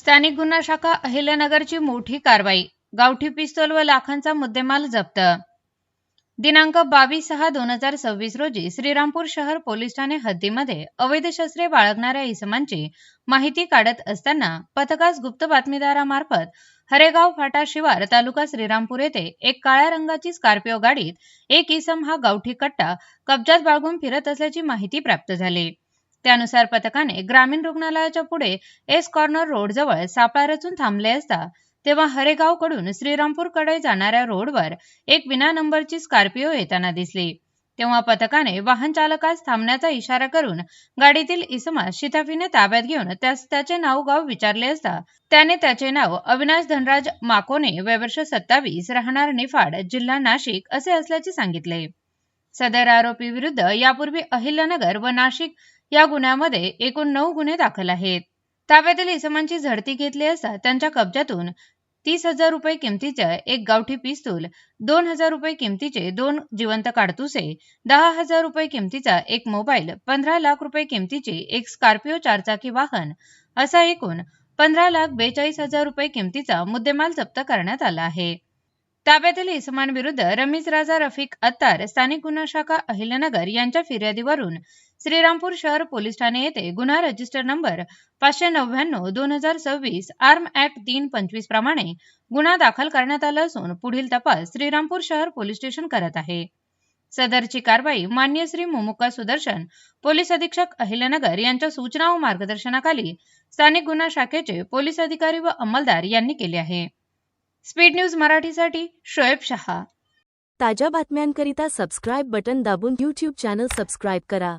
स्थानिक गुन्हा शाखा अहिल्यानगरची मोठी कारवाई. गावठी पिस्तूल व लाखांचा मुद्देमाल जप्त. दिनांक 22/6/2026 रोजी श्रीरामपूर शहर पोलीस ठाणे हद्दीमध्ये अवैध शस्त्रे बाळगणाऱ्या इसमांची माहिती काढत असताना पथकास गुप्त बातमीदारामार्फत हरेगाव फाटा शिवार तालुका श्रीरामपूर येथे एक काळ्या रंगाची स्कॉर्पिओ गाडीत एक इसम हा गावठी कट्टा कब्जात बाळगून फिरत असल्याची माहिती प्राप्त झाली. त्यानुसार पथकाने ग्रामीण रुग्णालयाच्या पुढे एस कॉर्नर रोडजवळ सापळा रचून थांबले असता तेव्हा हरेगावकडून श्रीरामपूरकडे जाणाऱ्या रोडवर एक विना नंबरची स्कॉर्पिओ येताना दिसली. तेव्हा पथकाने वाहन चालकास थांबण्याचा इशारा करून गाडीतील इसमास शिताफीने ताब्यात घेऊन त्याचे नाव गाव विचारले असता त्याने त्याचे नाव अविनाश धनराज माकोने वयवर्ष 27 राहणार निफाड जिल्हा नाशिक असे असल्याचे सांगितले. सदर आरोपी विरुद्ध यापूर्वी अहिल्यानगर व नाशिक या गुन्ह्यामध्ये एकूण 9 गुन्हे दाखल आहेत. ताब्यातील इसमांची झडती घेतली असता त्यांच्या कब्जातून 30,000 रुपये किमतीचे एक गावठी पिस्तूल, 2,000 रुपये किमतीचे 2 जिवंत काडतुसे, 10,000 रुपये किमतीचा एक मोबाईल, 15 लाख रुपये किमतीचे एक स्कॉर्पिओ चारचाकी वाहन असा एकूण 15,42,000 रुपये किमतीचा मुद्देमाल जप्त करण्यात आला आहे. ताब्यातील इसमांविरुद्ध रमीज राजा रफिक अत्तार स्थानिक गुन्हा शाखा अहिल्यानगर यांच्या फिर्यादीवरून श्रीरामपूर शहर पोलीस ठाणे येथे गुन्हा रजिस्टर नंबर 599/2026 आर्म ऍक्ट 325 प्रमाणे गुन्हा दाखल करण्यात आला असून पुढील तपास श्रीरामपूर शहर पोलीस स्टेशन करत आहे. सदरची कारवाई मान्य श्री मुमुक्का सुदर्शन पोलीस अधीक्षक अहिल्यानगर यांच्या सूचना व मार्गदर्शनाखाली स्थानिक गुन्हा शाखेचे पोलीस अधिकारी व अंमलदार यांनी केली आहे. स्पीड न्यूज मराठीसाठी शोएब शहा. ताज्या बातम्यांकरिता सबस्क्राइब बटन दाबून YouTube चॅनल सबस्क्राइब करा.